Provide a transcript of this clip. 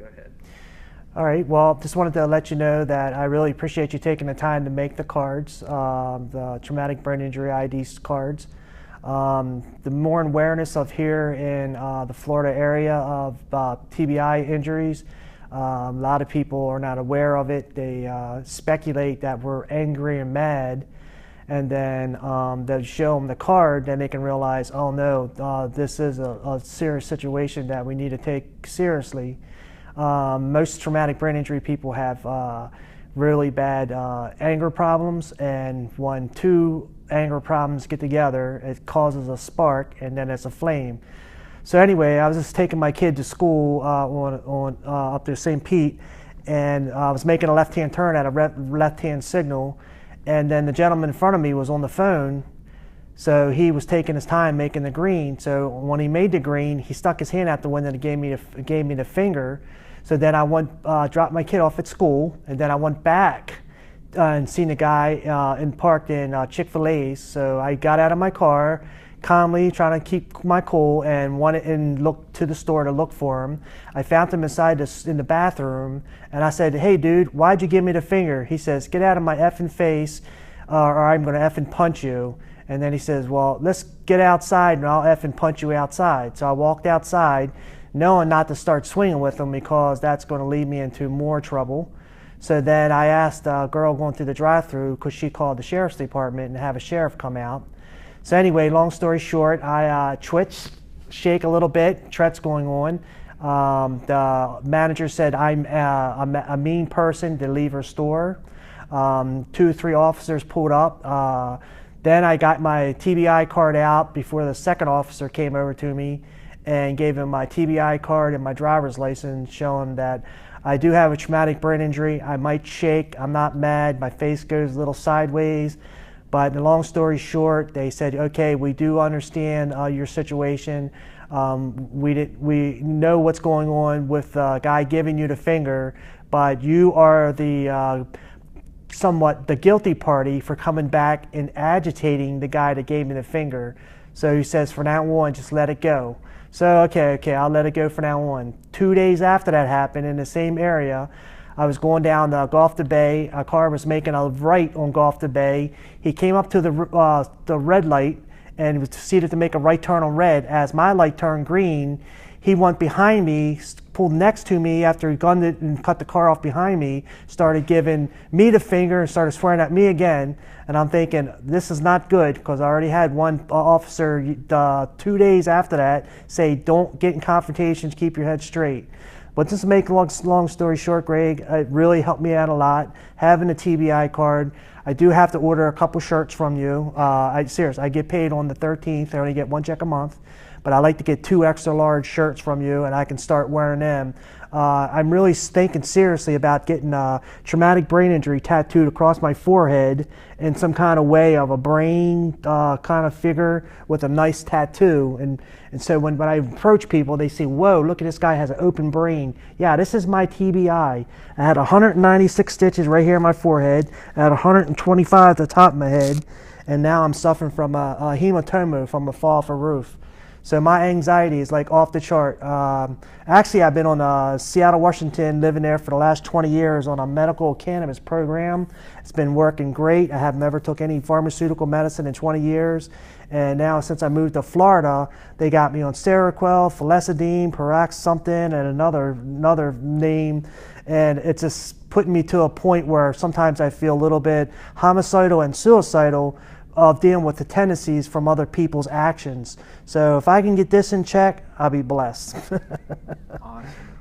ahead. All right, well, just wanted to let you know that I really appreciate you taking the time to make the cards, the traumatic brain injury ID cards. The more awareness of here in the Florida area of TBI injuries, a lot of people are not aware of it. They speculate that we're angry and mad, and then they'll show them the card, then they can realize, oh no, this is a serious situation that we need to take seriously. Most traumatic brain injury people have really bad anger problems, and when two anger problems get together, it causes a spark, and then it's a flame. So anyway, I was just taking my kid to school up to St. Pete, and I was making a left-hand turn at a left-hand signal, and then the gentleman in front of me was on the phone, so he was taking his time making the green. So when he made the green, he stuck his hand out the window and gave me the finger. So then I dropped my kid off at school, and then I went back and seen the guy parked in Chick-fil-A's. So I got out of my car, calmly trying to keep my cool, and looked to the store to look for him. I found him in the bathroom, and I said, "Hey dude, why'd you give me the finger?" He says, "Get out of my effing face or I'm gonna effing punch you." And then he says, "Well, let's get outside and I'll effing punch you outside." So I walked outside, knowing not to start swinging with him because that's going to lead me into more trouble. So then I asked a girl going through the drive-thru, because she called the sheriff's department and have a sheriff come out. So anyway, long story short, I twitch, shake a little bit, threats going on. The manager said I'm a mean person to leave her store. 2 or 3 officers pulled up. Then I got my TBI card out before the second officer came over to me and gave him my TBI card and my driver's license, showing that I do have a traumatic brain injury. I might shake, I'm not mad, my face goes a little sideways. But the long story short, they said, okay, we do understand your situation. We know what's going on with the guy giving you the finger, but you are the somewhat the guilty party for coming back and agitating the guy that gave me the finger. So he says, for now on, just let it go. So okay, I'll let it go for now on. 2 days after that happened, in the same area, I was going down Gulf to Bay. A car was making a right on Gulf to Bay. He came up to the red light and was proceeded to make a right turn on red. As my light turned green, he went behind me, pulled next to me after he gunned it and cut the car off behind me, started giving me the finger and started swearing at me again. And I'm thinking, this is not good, because I already had one officer 2 days after that say, don't get in confrontations, keep your head straight. But just to make a long story short, Greg, it really helped me out a lot, having a TBI card. I do have to order a couple shirts from you. Seriously, I get paid on the 13th. I only get 1 check a month. But I like to get 2 extra large shirts from you, and I can start wearing them. I'm really thinking seriously about getting a traumatic brain injury tattooed across my forehead in some kind of way of a brain kind of figure with a nice tattoo. And so when I approach people, they say, whoa, look at this guy has an open brain. Yeah, this is my TBI. I had 196 stitches right here in my forehead. I had 125 at the top of my head. And now I'm suffering from a hematoma from a fall off a roof. So my anxiety is like off the chart. Actually, I've been on Seattle, Washington, living there for the last 20 years on a medical cannabis program. It's been working great. I have never took any pharmaceutical medicine in 20 years. And now since I moved to Florida, they got me on Seroquel, Phalestidine, Parax something, and another name. And it's just putting me to a point where sometimes I feel a little bit homicidal and suicidal of dealing with the tendencies from other people's actions. So if I can get this in check, I'll be blessed. Awesome.